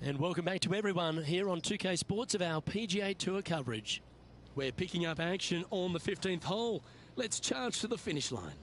And welcome back to everyone here on 2K Sports of our PGA Tour coverage. We're picking up action on the 15th hole. Let's charge to the finish line.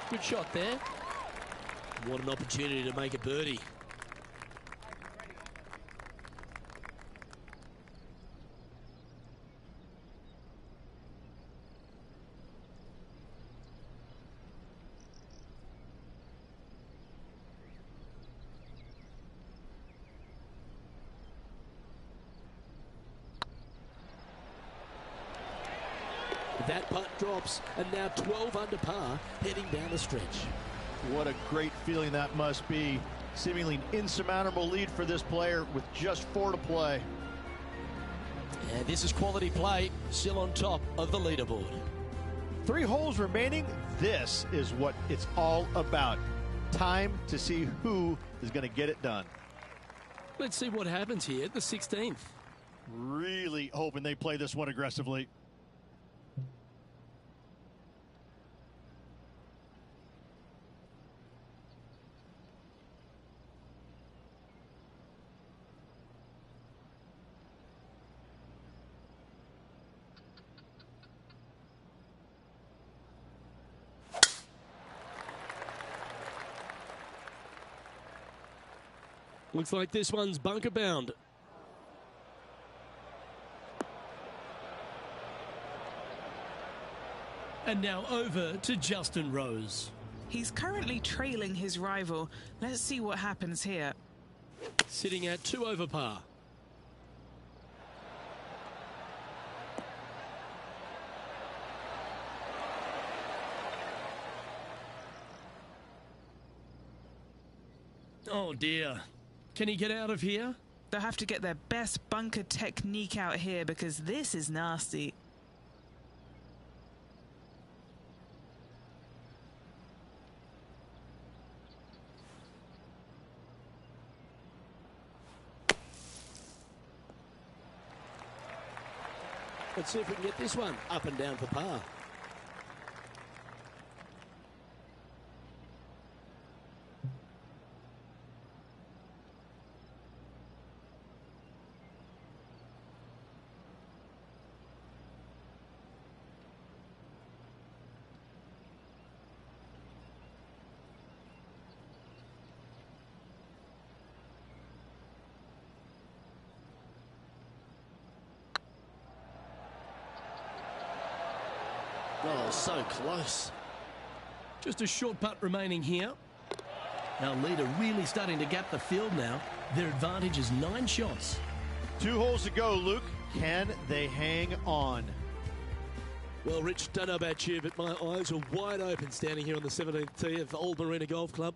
Good shot there. What an opportunity to make a birdie. That putt drops, and now 12 under par, heading down the stretch. What a great feeling that must be. Seemingly an insurmountable lead for this player with just 4 to play. And this is quality play, still on top of the leaderboard. 3 holes remaining. This is what it's all about. Time to see who is going to get it done. Let's see what happens here at the 16th. Really hoping they play this one aggressively. Looks like this one's bunker bound. And now over to Justin Rose. He's currently trailing his rival. Let's see what happens here. Sitting at 2 over par. Oh dear. Can he get out of here? They'll have to get their best bunker technique out here because this is nasty. Let's see if we can get this one up and down for par. Oh, so close. Just a short putt remaining here. Our leader really starting to gap the field now. Their advantage is 9 shots. 2 holes to go, Luke. Can they hang on? Well, Rich, don't know about you, but my eyes are wide open standing here on the 17th tee of Old Marina Golf Club.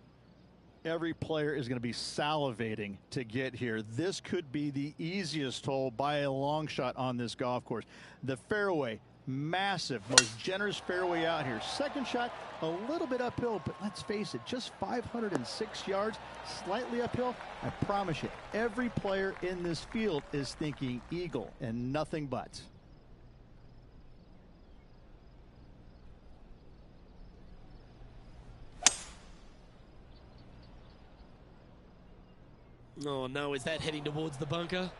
Every player is going to be salivating to get here. This could be the easiest hole by a long shot on this golf course. The fairway, massive, most generous fairway out here. Second shot, a little bit uphill, but let's face it, just 506 yards, slightly uphill. I promise you, every player in this field is thinking eagle and nothing but. Oh no, is that heading towards the bunker?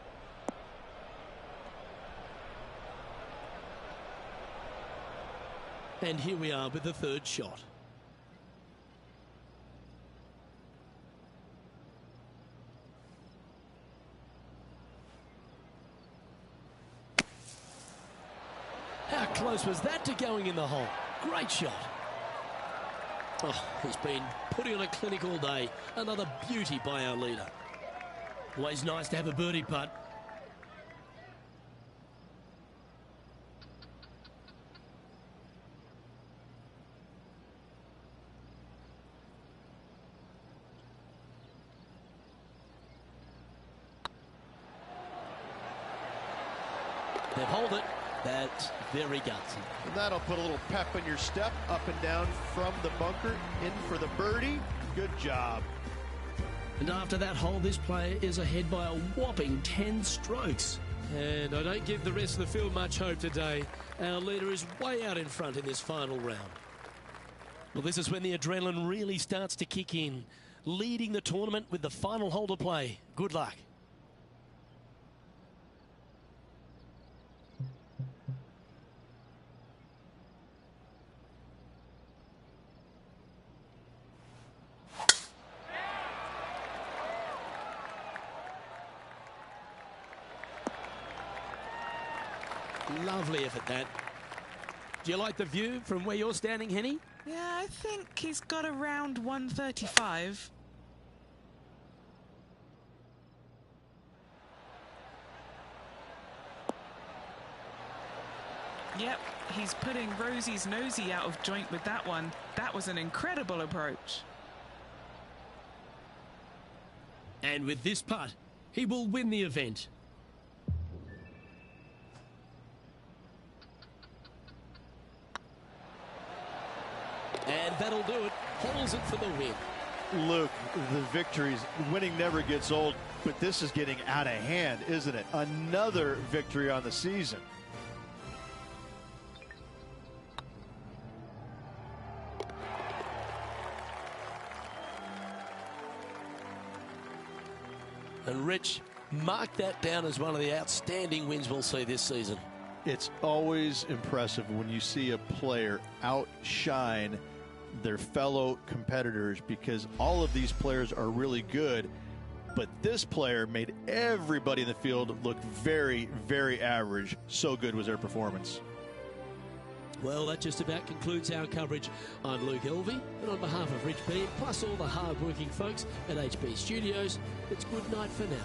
And here we are with the 3rd shot. How close was that to going in the hole? Great shot. Oh, he's been putting on a clinic all day. Another beauty by our leader. Always nice to have a birdie putt. They've held it. That's very gutsy. And that'll put a little pep in your step, up and down from the bunker, in for the birdie. Good job. And after that hole, this player is ahead by a whopping 10 strokes. And I don't give the rest of the field much hope today. Our leader is way out in front in this final round. Well, this is when the adrenaline really starts to kick in. Leading the tournament with the final hole to play. Good luck. Lovely effort, that. Do you like the view from where you're standing, Henny? Yeah, I think he's got around 135. Yep, he's putting Rosie's nosy out of joint with that one. That was an incredible approach. And with this putt, he will win the event. And that'll do it. Holds it for the win. Luke, the victories, winning never gets old, but this is getting out of hand, isn't it? Another victory on the season. And Rich, mark that down as one of the outstanding wins we'll see this season. It's always impressive when you see a player outshine their fellow competitors, because all of these players are really good, but this player made everybody in the field look very, very average. So good was their performance. Well, that just about concludes our coverage. I'm Luke Elvey, and on behalf of Rich Beam, plus all the hard-working folks at HB Studios, it's good night for now.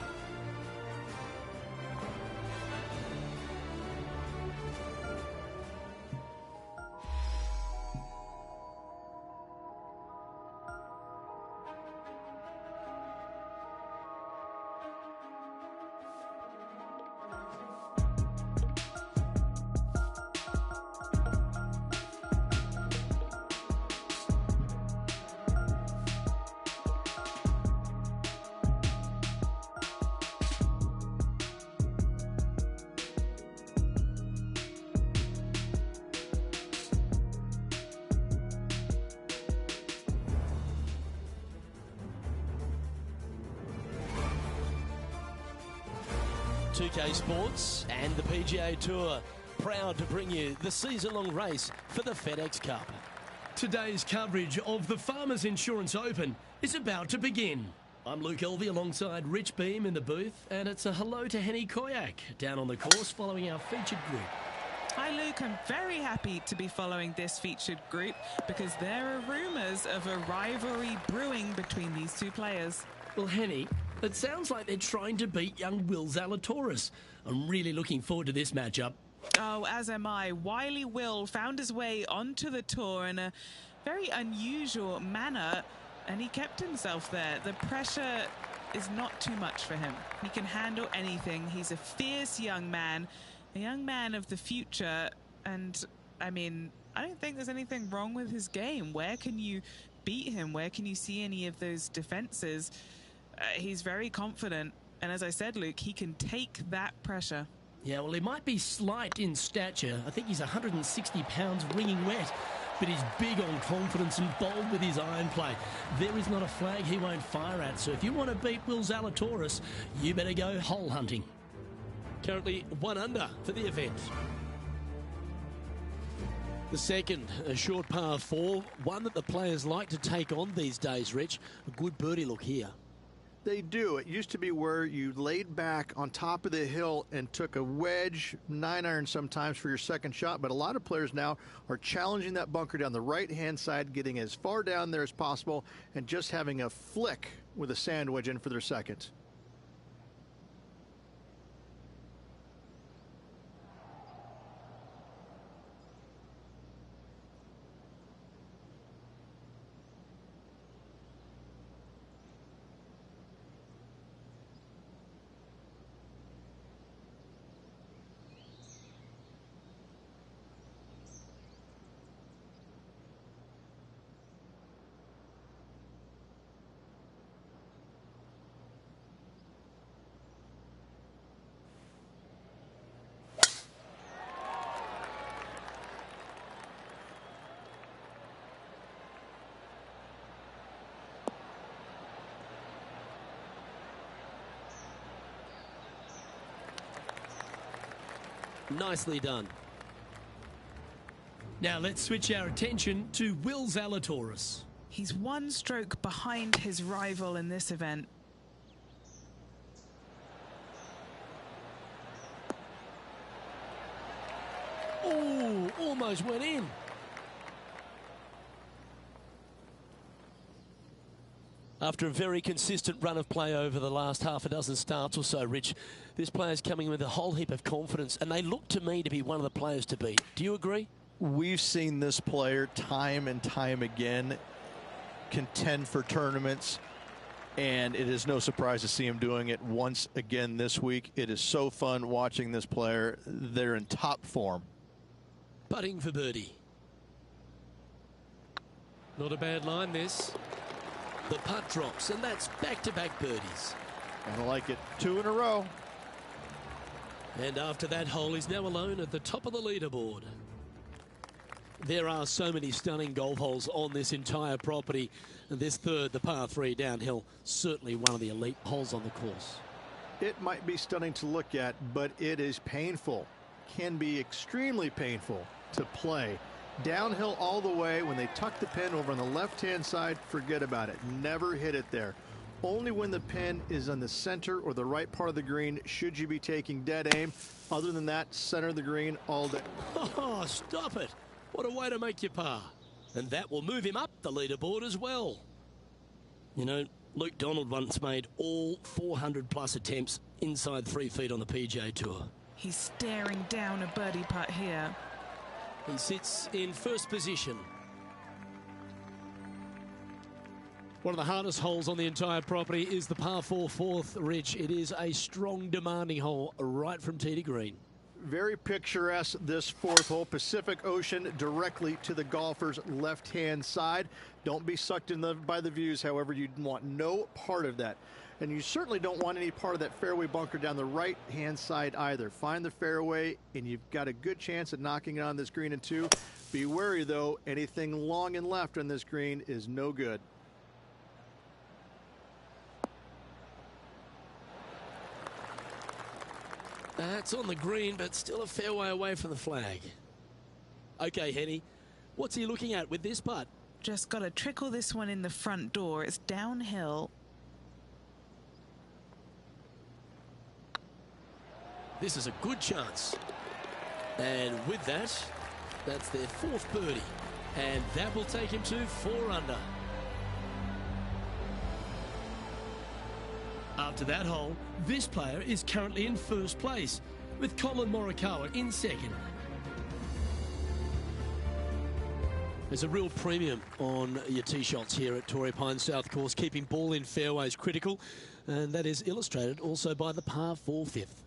Ps5 Sports and the PGA Tour proud to bring you the season-long race for the FedEx Cup. Today's coverage of the Farmers Insurance Open is about to begin. I'm Luke Elvey alongside Rich Beam in the booth, and it's a hello to Henny Koyak down on the course following our featured group. Hi Luke, I'm very happy to be following this featured group because there are rumours of a rivalry brewing between these two players. Well, Henny, it sounds like they're trying to beat young Will Zalatoris. I'm really looking forward to this matchup. Oh, as am I. Wily Will found his way onto the tour in a very unusual manner, and he kept himself there. The pressure is not too much for him. He can handle anything. He's a fierce young man of the future, and I mean, I don't think there's anything wrong with his game. Where can you beat him? Where can you see any of those defenses? He's very confident, and as I said, Luke, he can take that pressure. Yeah, well, he might be slight in stature. I think he's 160 pounds wringing wet, but he's big on confidence and bold with his iron play. There is not a flag he won't fire at, so if you want to beat Will Zalatoris, you better go hole hunting. Currently 1 under for the event. The second, a short par 4, one that the players like to take on these days, Rich. A good birdie look here. They do. It used to be where you laid back on top of the hill and took a wedge, 9-iron sometimes for your second shot, but a lot of players now are challenging that bunker down the right-hand side, getting as far down there as possible, and just having a flick with a sand wedge in for their second. Nicely done. Now let's switch our attention to Will Zalatoris. He's 1 stroke behind his rival in this event. Oh, almost went in. After a very consistent run of play over the last half a dozen starts or so, Rich, this player's coming with a whole heap of confidence, and they look to me to be one of the players to beat. Do you agree? We've seen this player time and time again contend for tournaments, and it is no surprise to see him doing it once again this week. It is so fun watching this player. They're in top form. Putting for birdie. Not a bad line, this. The putt drops, and that's back-to-back birdies. I like it. 2 in a row. And after that hole, he's now alone at the top of the leaderboard. There are so many stunning golf holes on this entire property. And this third, the par 3 downhill, certainly one of the elite holes on the course. It might be stunning to look at, but it is painful. Can be extremely painful to play. Downhill all the way. When they tuck the pin over on the left-hand side, forget about it. Never hit it there. Only when the pin is on the center or the right part of the green should you be taking dead aim. Other than that, center of the green all day. Oh, stop it. What a way to make your par. And that will move him up the leaderboard as well. You know, Luke Donald once made all 400-plus attempts inside 3 feet on the PGA Tour. He's staring down a birdie putt here. He sits in first position. One of the hardest holes on the entire property is the par 4 fourth, Rich. It is a strong, demanding hole right from tee to green. Very picturesque, this fourth hole. Pacific Ocean directly to the golfer's left-hand side. Don't be sucked in by the views, however. You want no part of that. And you certainly don't want any part of that fairway bunker down the right-hand side either. Find the fairway, and you've got a good chance at knocking it on this green in 2. Be wary, though. Anything long and left on this green is no good. That's on the green, but still a fair way away from the flag. Okay, Henny, what's he looking at with this putt? Just got to trickle this one in the front door. It's downhill. This is a good chance. And with that, that's their 4th birdie. And that will take him to 4 under. After that hole, this player is currently in first place, with Colin Morikawa in second. There's a real premium on your tee shots here at Torrey Pines South Course, keeping ball in fairways critical, and that is illustrated also by the par 4 fifth.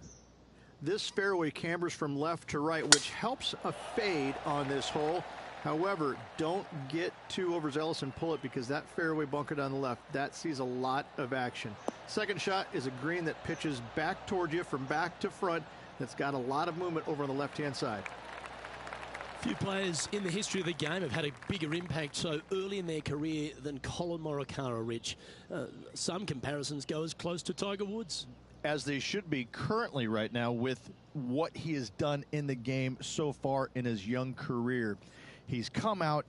This fairway cambers from left to right, which helps a fade on this hole. However, don't get too overzealous and pull it, because that fairway bunker down the left, that sees a lot of action. Second shot is a green that pitches back toward you from back to front. That's got a lot of movement over on the left-hand side. Few players in the history of the game have had a bigger impact so early in their career than Colin Morikawa, Rich. Some comparisons go as close to Tiger Woods. As they should be currently right now with what he has done in the game so far in his young career. He's come out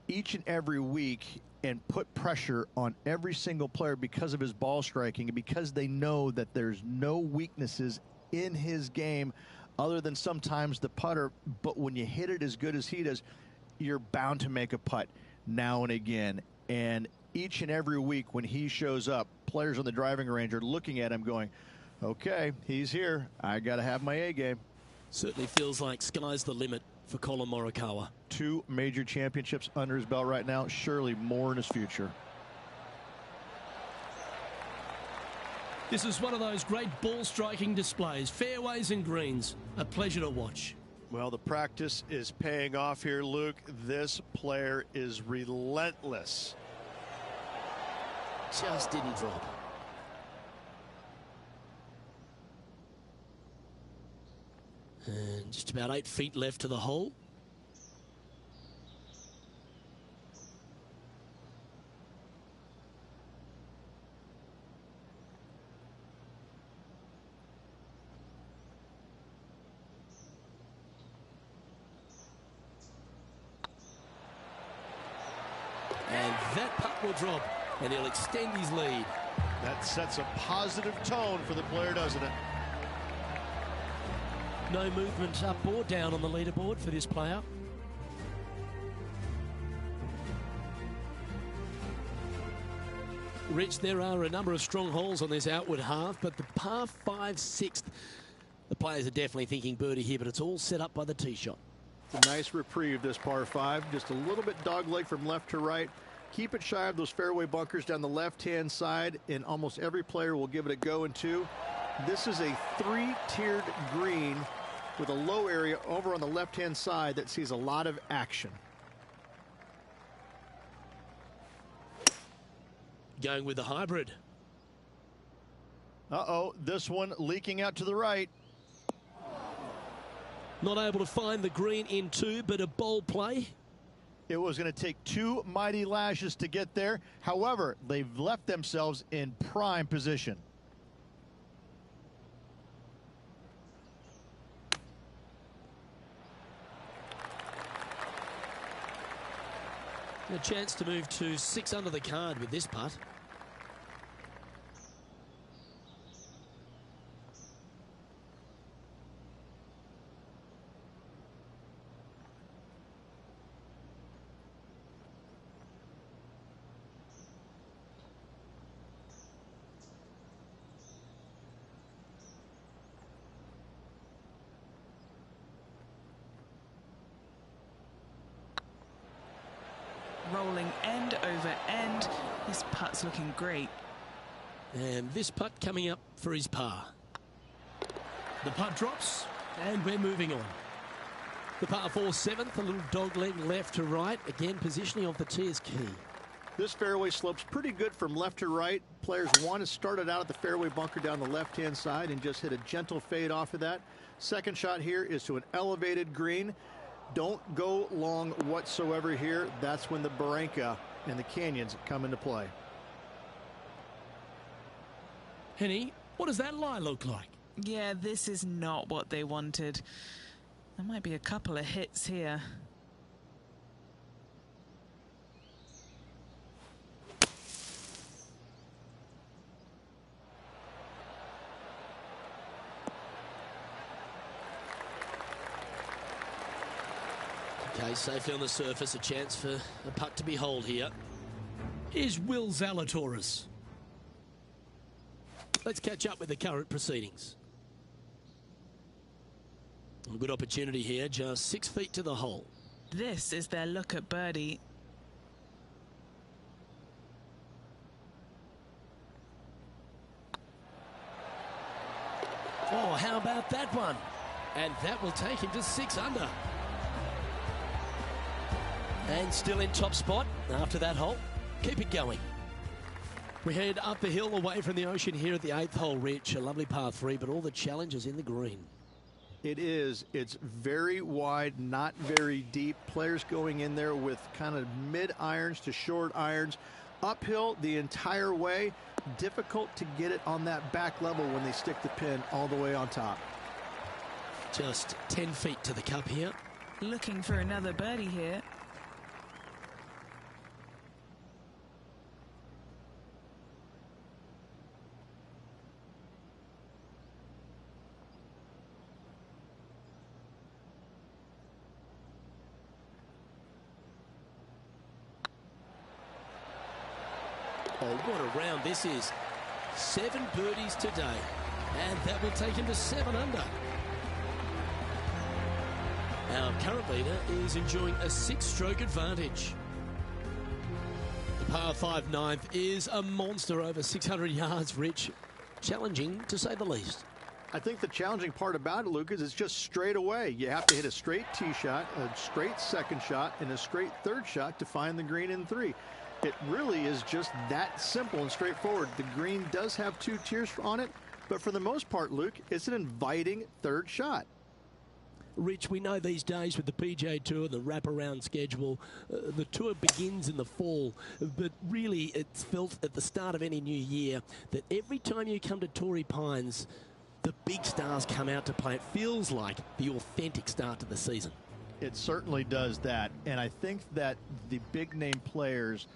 each and every week and put pressure on every single player because of his ball striking and because they know that there's no weaknesses in his game other than sometimes the putter. But when you hit it as good as he does, you're bound to make a putt now and again. And each and every week when he shows up, players on the driving range are looking at him going, okay, he's here. I got to have my A game. Certainly feels like sky's the limit for Colin Morikawa. 2 major championships under his belt right now. Surely more in his future. This is one of those great ball striking displays. Fairways and greens. A pleasure to watch. Well, the practice is paying off here, Luke. This player is relentless. Just didn't drop. And just about 8 feet left to the hole. And that putt will drop, and he'll extend his lead. That sets a positive tone for the player, doesn't it? No movement up or down on the leaderboard for this player. Rich, there are a number of strong holes on this outward half, but the par 5 sixth, the players are definitely thinking birdie here, but it's all set up by the tee shot. It's a nice reprieve, this par 5. Just a little bit dogleg from left to right. Keep it shy of those fairway bunkers down the left-hand side, and almost every player will give it a go in 2. This is a 3-tiered green with a low area over on the left-hand side that sees a lot of action. Going with the hybrid. Uh-oh, this one leaking out to the right. Not able to find the green in 2, but a bold play. It was going to take 2 mighty lashes to get there. However, they've left themselves in prime position. A chance to move to 6 under the card with this putt. over end. This putt's looking great. And this putt coming up for his par. The putt drops, and we're moving on. The par 4 7th, a little dog leg left to right. Again, positioning of the tee is key. This fairway slopes pretty good from left to right. Players want to start it out at the fairway bunker down the left-hand side and just hit a gentle fade off of that. Second shot here is to an elevated green. Don't go long whatsoever here. That's when the barranca and the canyons come into play. Henny, what does that lie look like? Yeah, this is not what they wanted. There might be a couple of hits here. Okay, safely on the surface, a chance for a putt to be holed here. Here's Will Zalatoris. Let's catch up with the current proceedings. A good opportunity here, just 6 feet to the hole. This is their look at birdie. Oh, how about that one? And that will take him to 6 under. And still in top spot after that hole. Keep it going. We head up the hill away from the ocean here at the 8th hole, Rich. A lovely par 3, but all the challenges in the green. It is. It's very wide, not very deep. Players going in there with kind of mid irons to short irons. Uphill the entire way. Difficult to get it on that back level when they stick the pin all the way on top. Just 10 feet to the cup here. Looking for another birdie here. Oh, what a round this is. 7 birdies today. And that will take him to 7 under. Our current leader is enjoying a 6-stroke advantage. The par 5 9th is a monster over 600 yards, Rich. Challenging, to say the least. I think the challenging part about it, Luke, is it's just straight away. You have to hit a straight tee shot, a straight second shot, and a straight third shot to find the green in 3. It really is just that simple and straightforward. The green does have 2 tiers on it, but for the most part, Luke, it's an inviting third shot. Rich, we know these days with the PGA Tour, the wraparound schedule, the tour begins in the fall, but really it's felt at the start of any new year that every time you come to Torrey Pines, the big stars come out to play. It feels like the authentic start to the season. It certainly does that, and I think that the big-name players,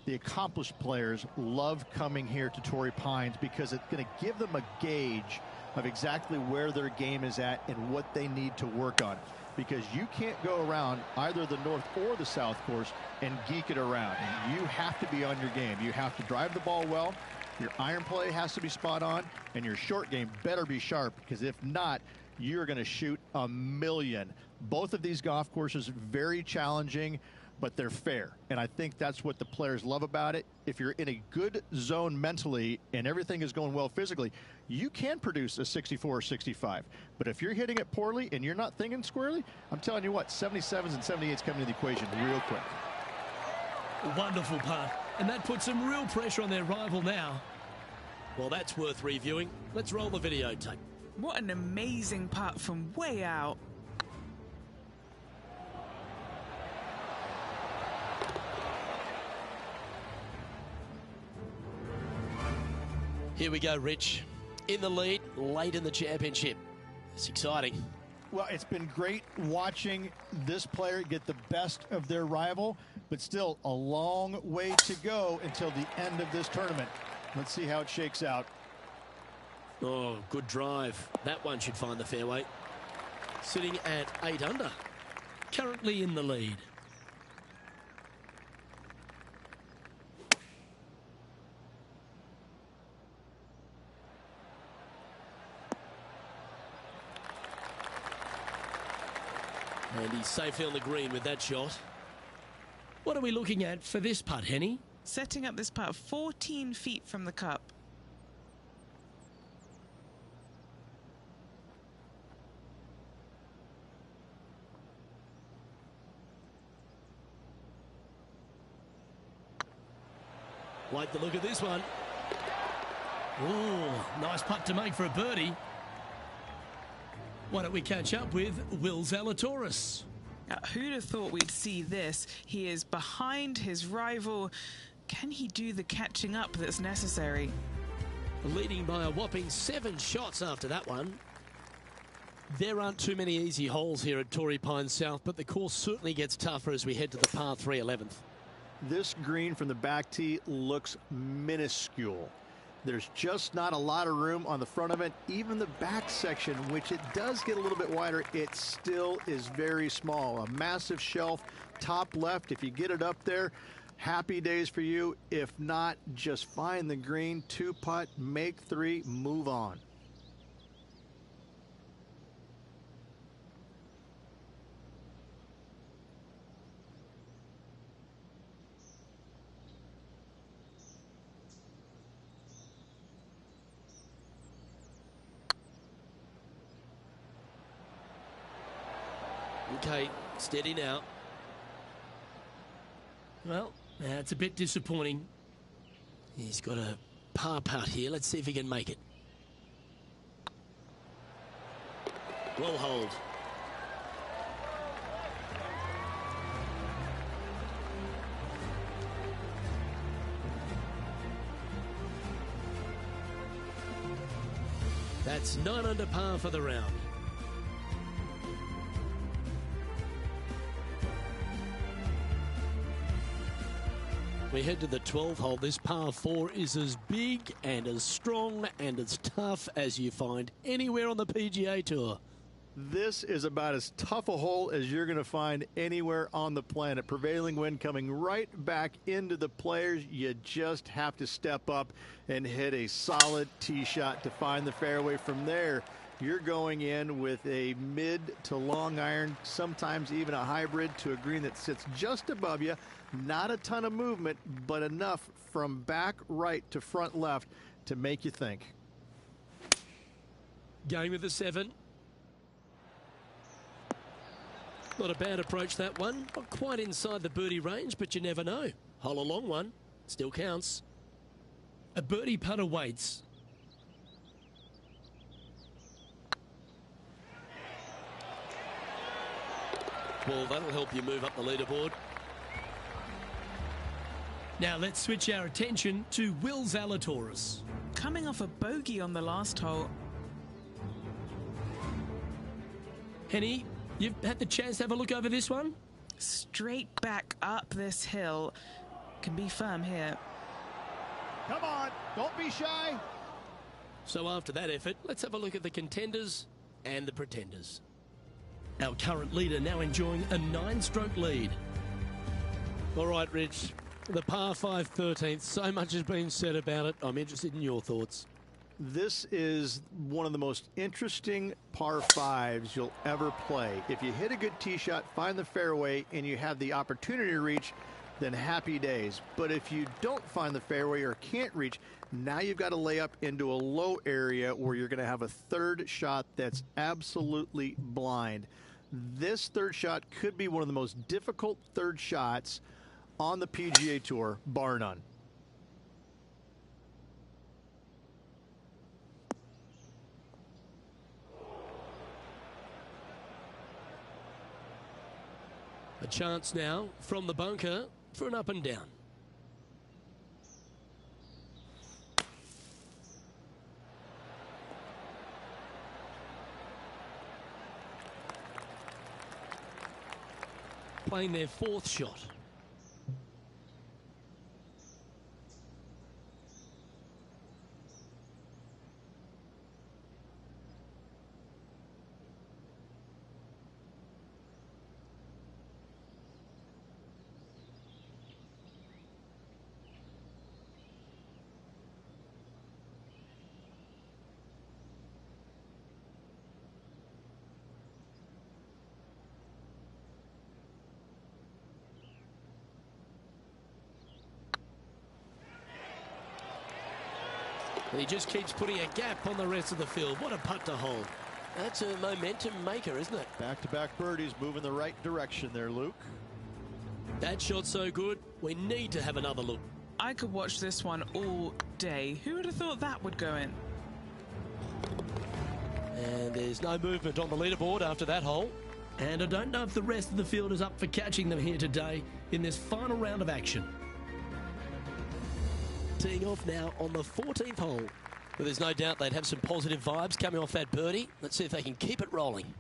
the accomplished players, love coming here to Torrey Pines because it's going to give them a gauge of exactly where their game is at and what they need to work on. Because you can't go around either the north or the south course and geek it around. And you have to be on your game. You have to drive the ball well. Your iron play has to be spot on, and your short game better be sharp, because if not, you're going to shoot a million. Both of these golf courses very challenging, but they're fair, and I think that's what the players love about it. If you're in a good zone mentally and everything is going well physically, you can produce a 64 or 65. But if you're hitting it poorly and you're not thinking squarely, I'm telling you what, 77s and 78s come into the equation real quick. Wonderful putt, and that puts some real pressure on their rival now. Well, that's worth reviewing. Let's roll the videotape. What an amazing putt from way out. Here we go, Rich. In the lead, late in the championship. It's exciting. Well, it's been great watching this player get the best of their rival, but still a long way to go until the end of this tournament. Let's see how it shakes out. Oh, good drive. That one should find the fairway. Sitting at 8 under. Currently in the lead. And he's safely on the green with that shot. What are we looking at for this putt, Henny? Setting up this putt 14 feet from the cup. Like the look of this one. Oh, nice putt to make for a birdie. Why don't we catch up with Will Zalatoris? Who'd have thought we'd see this? He is behind his rival. Can he do the catching up that's necessary? Leading by a whopping 7 shots after that one. There aren't too many easy holes here at Torrey Pines South, but the course certainly gets tougher as we head to the par 3 11th. This green from the back tee looks minuscule. There's just not a lot of room on the front of it. Even the back section, which it does get a little bit wider, it still is very small. A massive shelf, top left. If you get it up there, happy days for you. If not, just find the green, 2-putt, make 3, move on. Okay, steady now. Well, that's a bit disappointing. He's got a par putt here. Let's see if he can make it. Well hold. That's 9 under par for the round. We head to the 12th hole. This par 4 is as big and as strong and as tough as you find anywhere on the PGA Tour. This is about as tough a hole as you're going to find anywhere on the planet. Prevailing wind coming right back into the players. You just have to step up and hit a solid tee shot to find the fairway. From there, you're going in with a mid to long iron, sometimes even a hybrid, to a green that sits just above you. Not a ton of movement, but enough from back right to front left to make you think. Going with the 7. Not a bad approach, that one. Not quite inside the birdie range, but you never know. Hole a long one. Still counts. A birdie putt awaits. Well, that'll help you move up the leaderboard. Now let's switch our attention to Will Zalatoris. Coming off a bogey on the last hole. Henny, you've had the chance to have a look over this one? Straight back up this hill. Can be firm here. Come on, don't be shy. So after that effort, let's have a look at the contenders and the pretenders. Our current leader now enjoying a 9-stroke lead. All right, Rich. The par 5 13th, so much has been said about it. I'm interested in your thoughts. This is one of the most interesting par 5s you'll ever play. If you hit a good tee shot, find the fairway, and you have the opportunity to reach, then happy days. But if you don't find the fairway or can't reach, now you've got to lay up into a low area where you're going to have a third shot that's absolutely blind. This third shot could be one of the most difficult third shots on the PGA Tour, bar none. A chance now from the bunker for an up and down. Playing their 4th shot. He just keeps putting a gap on the rest of the field. What a putt to hold. That's a momentum maker, isn't it? Back-to-back birdies, moving the right direction there, Luke. That shot's so good, we need to have another look. I could watch this one all day. Who would have thought that would go in? And there's no movement on the leaderboard after that hole. And I don't know if the rest of the field is up for catching them here today in this final round of action. Teeing off now on the 14th hole. But there's no doubt they'd have some positive vibes coming off that birdie. Let's see if they can keep it rolling.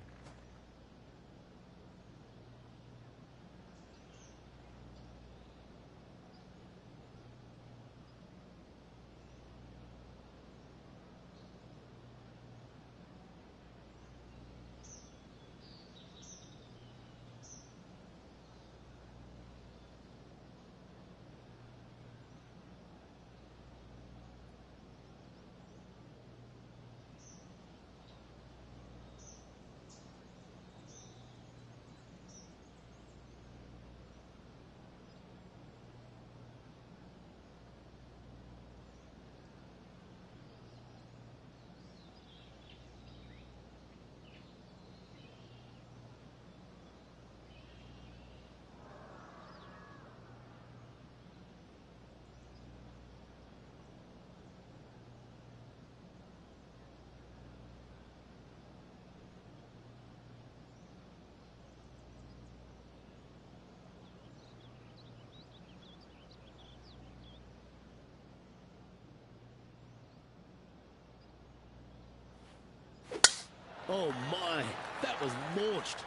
Oh my, that was launched.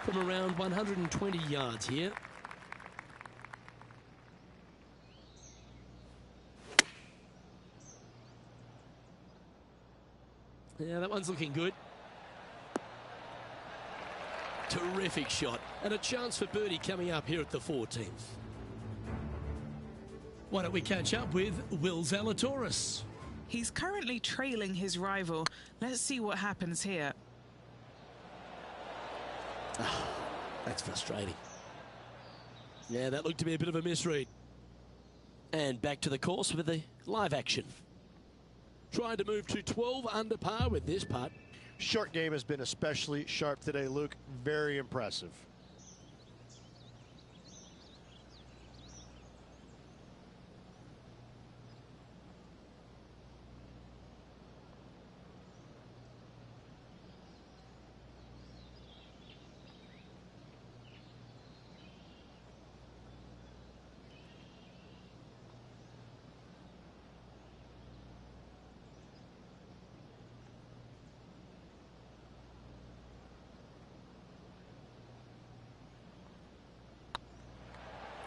From around 120 yards here. Yeah, that one's looking good. Terrific shot. And a chance for birdie coming up here at the 14th. Why don't we catch up with Will Zalatoris? He's currently trailing his rival. Let's see what happens here. Oh, that's frustrating. Yeah, that looked to be a bit of a misread. And back to the course with the live action. Trying to move to 12 under par with this putt. Short game has been especially sharp today, Luke. Very impressive.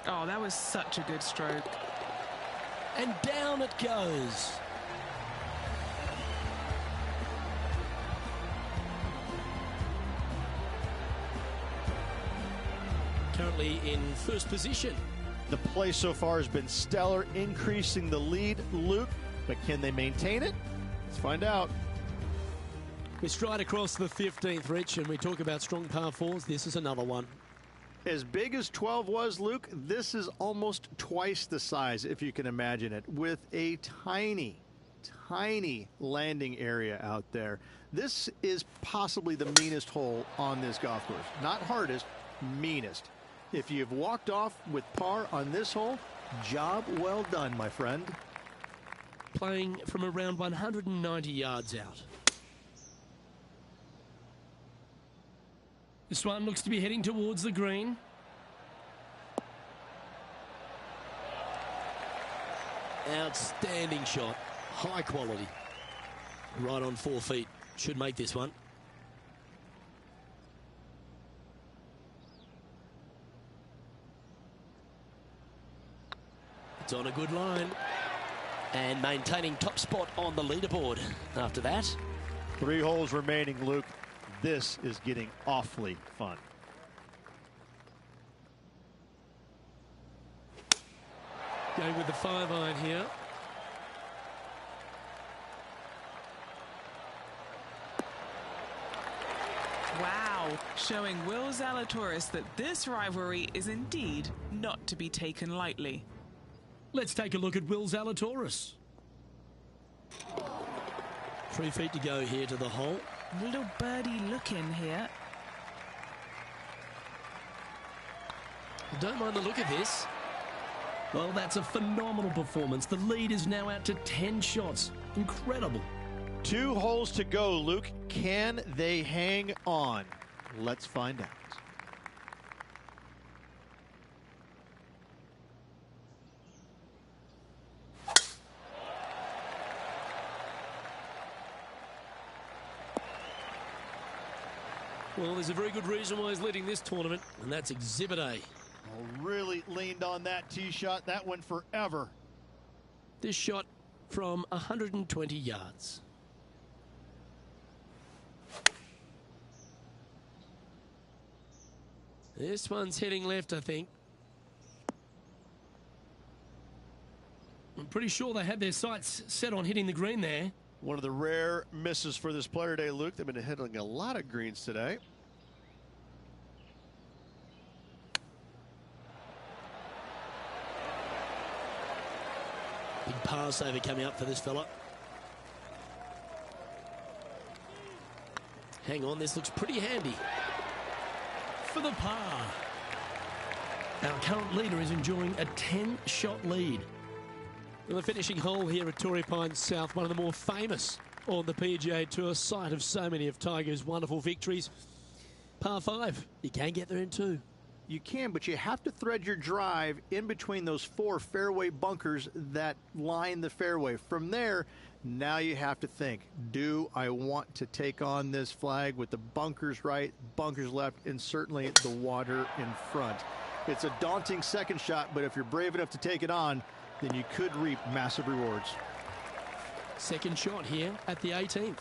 Oh, that was such a good stroke. And down it goes. Currently in first position. The play so far has been stellar, increasing the lead, Luke. But can they maintain it? Let's find out. We stride across the 15th, Rich, and we talk about strong par fours. This is another one. As big as 12 was, Luke, this is almost twice the size, if you can imagine it, with a tiny, tiny landing area out there. This is possibly the meanest hole on this golf course. Not hardest, meanest. If you've walked off with par on this hole, job well done, my friend. Playing from around 190 yards out. This one looks to be heading towards the green. Outstanding shot. High quality. Right on 4 feet. Should make this one. It's on a good line. And maintaining top spot on the leaderboard after that. 3 holes remaining, Luke. This is getting awfully fun. Going with the 5-iron here. Wow, showing Will Zalatoris that this rivalry is indeed not to be taken lightly. Let's take a look at Will Zalatoris. 3 feet to go here to the hole. Little birdie look in here. Don't mind the look of this. Well, that's a phenomenal performance. The lead is now out to 10 shots. Incredible. 2 holes to go, Luke. Can they hang on? Let's find out. Well, there's a very good reason why he's leading this tournament, and that's Exhibit A. Really leaned on that tee shot. That went forever. This shot from 120 yards. This one's heading left, I think. I'm pretty sure they had their sights set on hitting the green there. One of the rare misses for this player today, Luke. They've been hitting a lot of greens today. Big par saver coming up for this fella. Hang on, this looks pretty handy. For the par. Our current leader is enjoying a 10-shot lead. Well, the finishing hole here at Torrey Pines South, one of the more famous on the PGA Tour, site of so many of Tiger's wonderful victories. Par 5, you can get there in 2. You can, but you have to thread your drive in between those 4 fairway bunkers that line the fairway. From there, now you have to think, do I want to take on this flag with the bunkers right, bunkers left, and certainly the water in front? It's a daunting second shot, but if you're brave enough to take it on, then you could reap massive rewards. Second shot here at the 18th.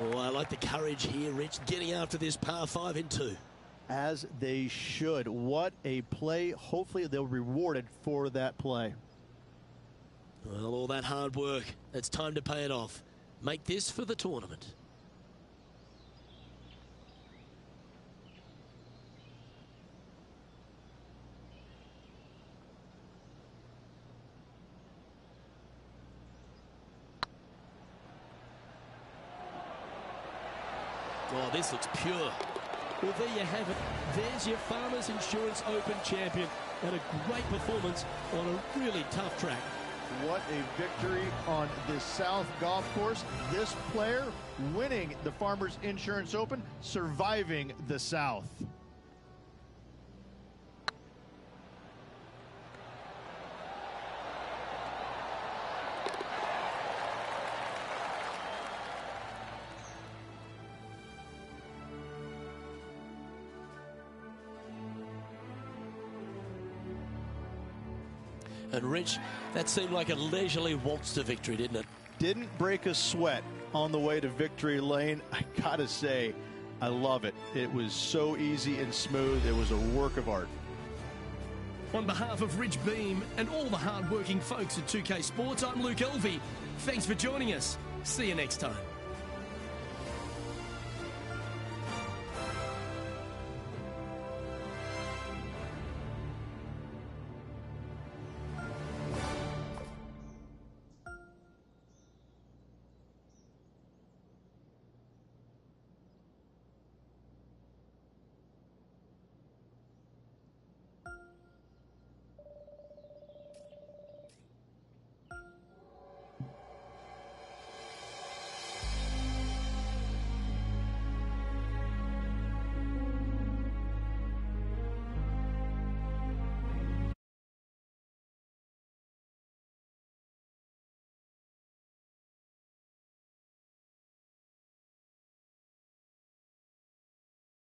Oh, I like the courage here, Rich, getting after this par 5 in 2. As they should. What a play. Hopefully they'll be rewarded for that play. Well, all that hard work, it's time to pay it off. Make this for the tournament. Oh, this looks pure. Well, there you have it. There's your Farmers Insurance Open champion, and a great performance on a really tough track. What a victory on this South golf course. This player winning the Farmers Insurance Open, surviving the South. And Rich, that seemed like a leisurely waltz to victory, didn't it? Didn't break a sweat on the way to victory lane. I gotta say, I love it. It was so easy and smooth. It was a work of art. On behalf of Rich Beam and all the hard-working folks at 2K Sports, I'm Luke Elvey. Thanks for joining us. See you next time.